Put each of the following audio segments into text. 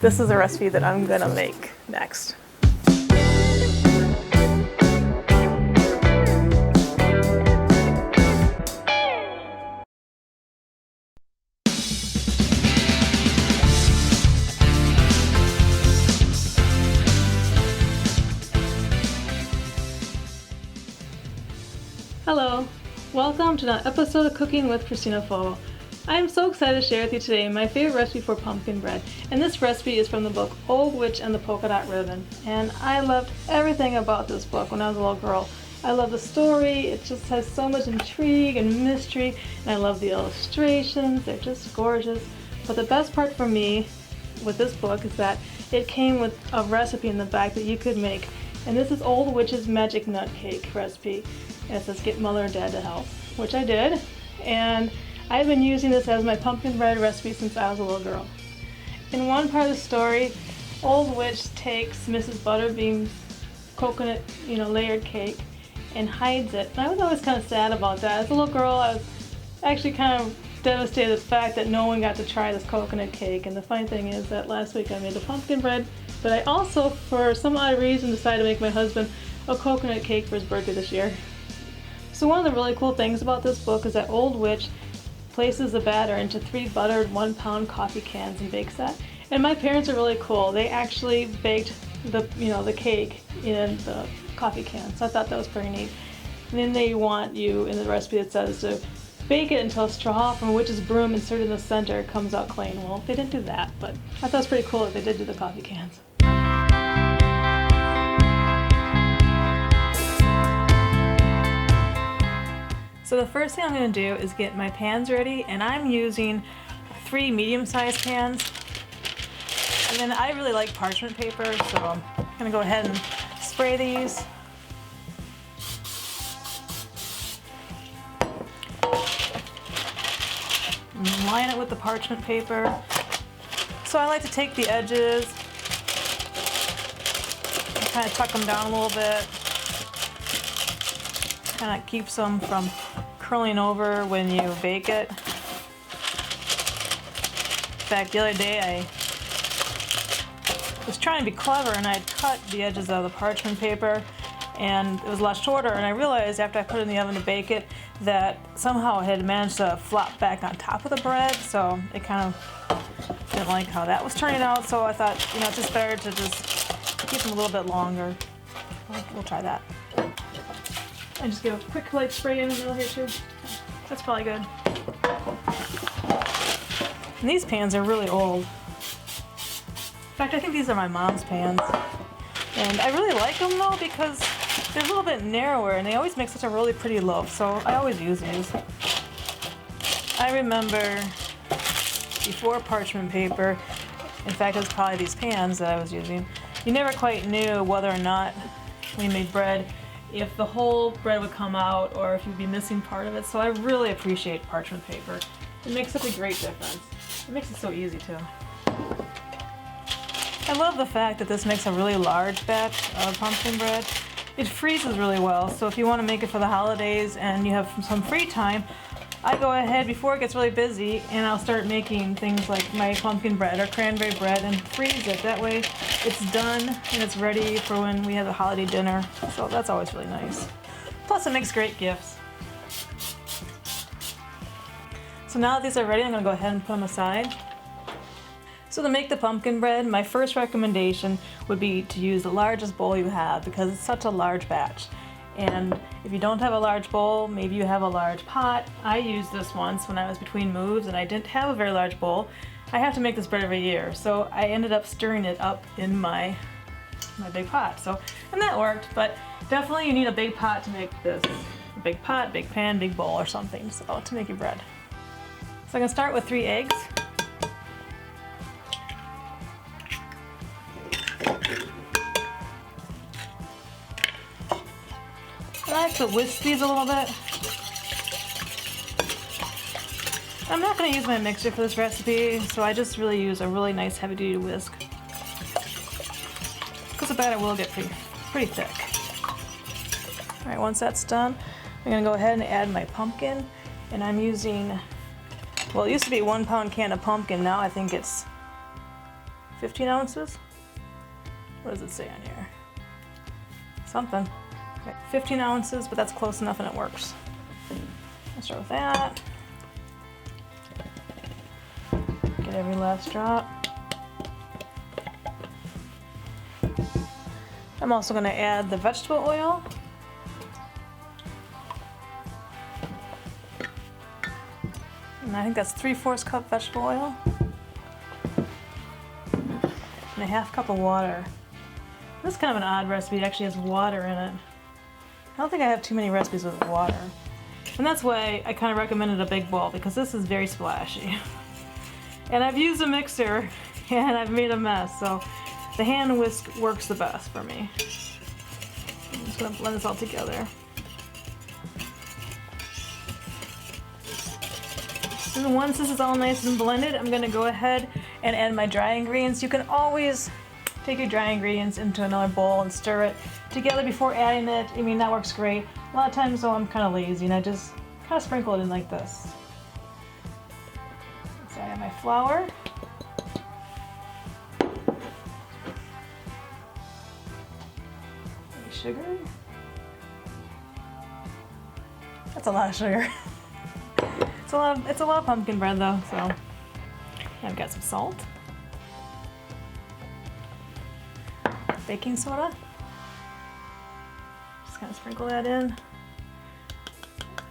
this is a recipe that I'm gonna make next. Hello, welcome to another episode of Cooking with Christina Fogal. I am so excited to share with you today my favorite recipe for pumpkin bread, and this recipe is from the book Old Witch and the Polka Dot Ribbon. And I loved everything about this book when I was a little girl. I love the story, it just has so much intrigue and mystery, and I love the illustrations, they're just gorgeous. But the best part for me with this book is that it came with a recipe in the back that you could make. And this is Old Witch's Magic Nut Cake recipe. And it says get mother and dad to help, which I did. And I've been using this as my pumpkin bread recipe since I was a little girl. In one part of the story, Old Witch takes Mrs. Butterbean's coconut, layered cake and hides it. And I was always kind of sad about that. As a little girl, I was actually kind of devastated at the fact that no one got to try this coconut cake. And the funny thing is that last week I made the pumpkin bread, but I also, for some odd reason, decided to make my husband a coconut cake for his birthday this year. So one of the really cool things about this book is that Old Witch places the batter into 3 buttered 1-pound coffee cans and bakes that. And my parents are really cool. They actually baked the cake in the coffee can. So I thought that was pretty neat. And then they want you in the recipe that says to bake it until a straw from a witch's broom inserted in the center comes out clean. Well, they didn't do that, but I thought it was pretty cool that they did do the coffee cans. So the first thing I'm going to do is get my pans ready, and I'm using 3 medium-sized pans. And then I really like parchment paper, so I'm going to go ahead and spray these. And line it with the parchment paper. So I like to take the edges and kind of tuck them down a little bit. Kind of keeps them from curling over when you bake it. In fact, the other day I was trying to be clever and I cut the edges of the parchment paper and it was a lot shorter, and I realized after I put it in the oven to bake it that somehow it had managed to flop back on top of the bread, so it kind of didn't like how that was turning out, so I thought, it's just better to just keep them a little bit longer. We'll try that. And just give a quick light spray in the middle here too. That's probably good. And these pans are really old. In fact, I think these are my mom's pans. And I really like them though because they're a little bit narrower and they always make such a really pretty loaf, so I always use these. I remember before parchment paper, in fact it was probably these pans that I was using, you never quite knew whether or not when you made bread if the whole bread would come out or if you'd be missing part of it, so I really appreciate parchment paper. It makes such a great difference. It makes it so easy too. I love the fact that this makes a really large batch of pumpkin bread. It freezes really well, so if you want to make it for the holidays and you have some free time, I go ahead before it gets really busy and I'll start making things like my pumpkin bread or cranberry bread and freeze it. That way it's done and it's ready for when we have a holiday dinner. So that's always really nice. Plus it makes great gifts. So now that these are ready, I'm going to go ahead and put them aside. So to make the pumpkin bread, my first recommendation would be to use the largest bowl you have because it's such a large batch. And if you don't have a large bowl, maybe you have a large pot. I used this once when I was between moves and I didn't have a very large bowl. I have to make this bread every year, so I ended up stirring it up in my big pot. And that worked, but definitely you need a big pot to make this. A big pot, big pan, big bowl or something to make your bread. So I'm going to start with 3 eggs. I like to whisk these a little bit. I'm not going to use my mixer for this recipe, so I just really use a really nice heavy-duty whisk. Because the batter will get pretty thick. Alright, once that's done, I'm going to go ahead and add my pumpkin. And I'm using, well, it used to be a 1-pound can of pumpkin, now I think it's 15 ounces? What does it say on here? Something. Okay, 15 ounces, but that's close enough and it works. I'll start with that. Get every last drop. I'm also going to add the vegetable oil. And I think that's 3/4 cup vegetable oil. And a 1/2 cup of water. This is kind of an odd recipe. It actually has water in it. I don't think I have too many recipes with water. And that's why I kind of recommended a big bowl, because this is very splashy. And I've used a mixer and I've made a mess, so the hand whisk works the best for me. I'm just going to blend this all together. And once this is all nice and blended, I'm going to go ahead and add my dry ingredients. You can always take your dry ingredients into another bowl and stir it together before adding it. I mean, that works great. A lot of times though, I'm kind of lazy and I just kind of sprinkle it in like this. So I add my flour. Sugar. That's a lot of sugar. It's a lot of pumpkin bread though, so I've got some salt, baking soda. Just kind of sprinkle that in.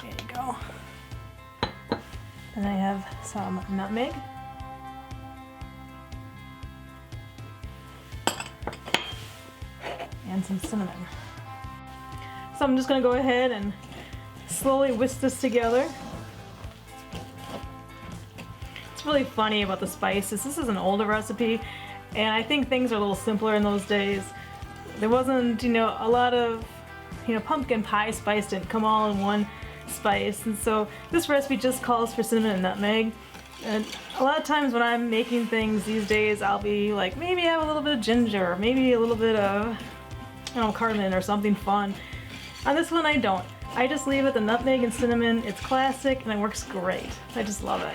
There you go. And I have some nutmeg. And some cinnamon. So I'm just going to go ahead and slowly whisk this together. It's really funny about the spices. This is an older recipe, and I think things are a little simpler in those days. There wasn't, a lot of, pumpkin pie spice didn't come all in one spice, and so this recipe just calls for cinnamon and nutmeg. And a lot of times when I'm making things these days, I'll be like, maybe have a little bit of ginger, maybe a little bit of cardamom or something fun. On this one I don't. I just leave it the nutmeg and cinnamon. It's classic and it works great. I just love it.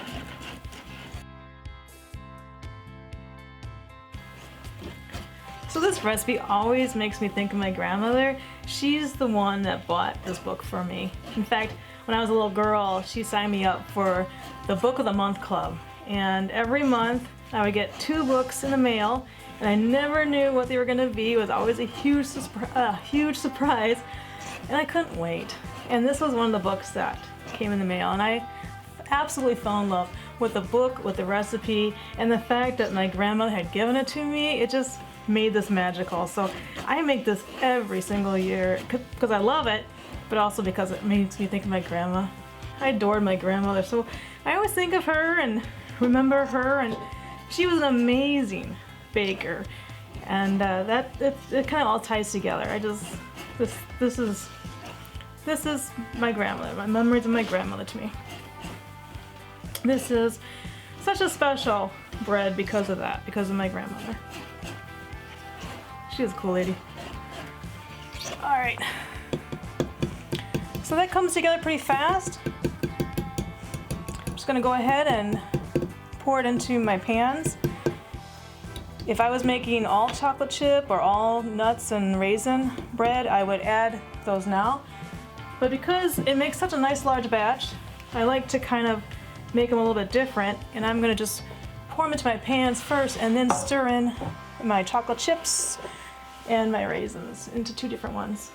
So this recipe always makes me think of my grandmother. She's the one that bought this book for me. In fact, when I was a little girl, she signed me up for the Book of the Month Club. And every month I would get 2 books in the mail, and I never knew what they were going to be. It was always a huge surprise, and I couldn't wait. And this was one of the books that came in the mail, and I absolutely fell in love with the book, with the recipe, and the fact that my grandmother had given it to me. It just made this magical. So I make this every single year because I love it, but also because it makes me think of my grandma. I adored my grandmother, so I always think of her and remember her, and she was an amazing baker, and it kind of all ties together. This is my grandmother, my memories of my grandmother to me. This is such a special bread because of that, because of my grandmother. She was a cool lady. All right, so that comes together pretty fast. I'm just gonna go ahead and pour it into my pans. If I was making all chocolate chip or all nuts and raisin bread, I would add those now. But because it makes such a nice large batch, I like to kind of make them a little bit different, and I'm gonna just pour them into my pans first and then stir in my chocolate chips and my raisins into 2 different ones.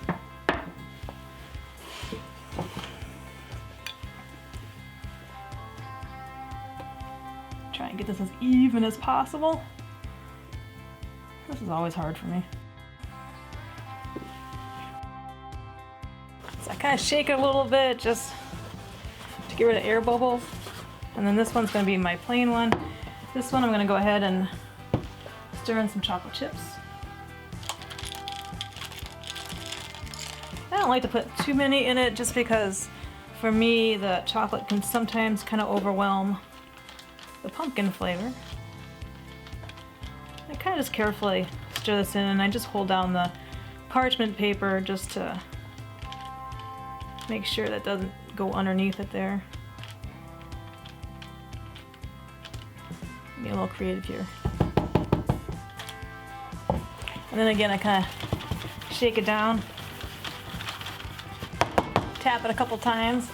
Try and get this as even as possible. This is always hard for me. So I kind of shake it a little bit just to get rid of air bubbles. And then this one's going to be my plain one. This one I'm going to go ahead and stir in some chocolate chips. I don't like to put too many in it just because for me the chocolate can sometimes kind of overwhelm the pumpkin flavor. I kind of just carefully stir this in, and I just hold down the parchment paper just to make sure that doesn't go underneath it there. Be a little creative here. And then again, I kind of shake it down, tap it a couple times,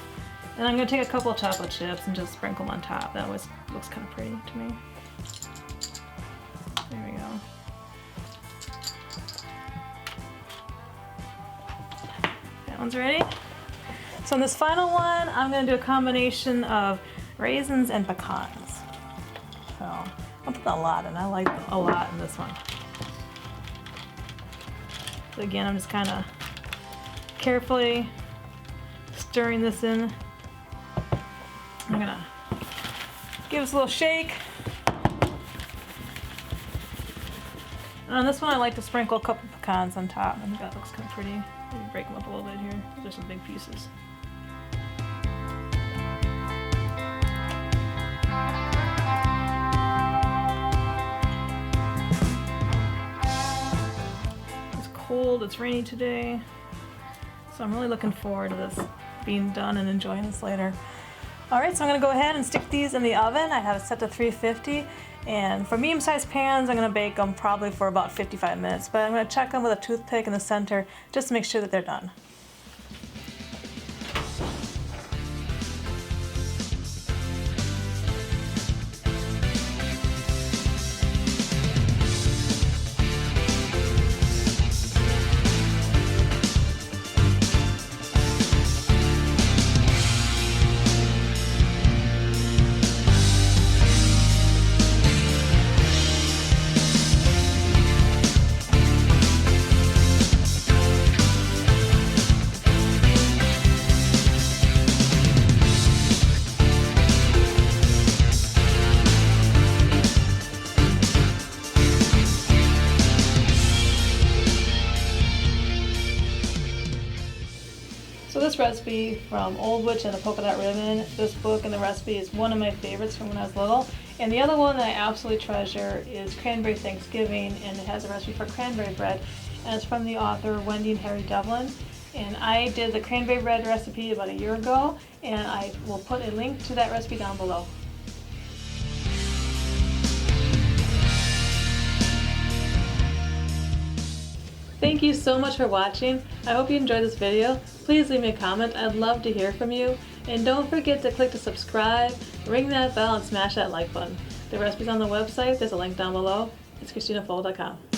and I'm going to take a couple of chocolate chips and just sprinkle them on top. That always looks kind of pretty to me. There we go. That one's ready. So in this final one, I'm going to do a combination of raisins and pecans. So I'll put a lot in. I like a lot in this one. So again, I'm just kind of carefully stirring this in. I'm going to give this a little shake. And on this one, I like to sprinkle a couple pecans on top. I think that looks kind of pretty. Maybe break them up a little bit here. Those are some big pieces. Cold, it's rainy today, so I'm really looking forward to this being done and enjoying this later. Alright, so I'm going to go ahead and stick these in the oven. I have it set to 350, and for medium-sized pans I'm going to bake them probably for about 55 minutes, but I'm going to check them with a toothpick in the center just to make sure that they're done. So this recipe from Old Witch and the Polka Dot Ribbon, this book and the recipe is one of my favorites from when I was little. And the other one that I absolutely treasure is Cranberry Thanksgiving, and it has a recipe for cranberry bread. And it's from the author Wende and Harry Devlin. And I did the cranberry bread recipe about a year ago, and I will put a link to that recipe down below. Thank you so much for watching. I hope you enjoyed this video. Please leave me a comment. I'd love to hear from you. And don't forget to click to subscribe, ring that bell, and smash that like button. The recipe's on the website. There's a link down below. It's ChristinaFogal.com.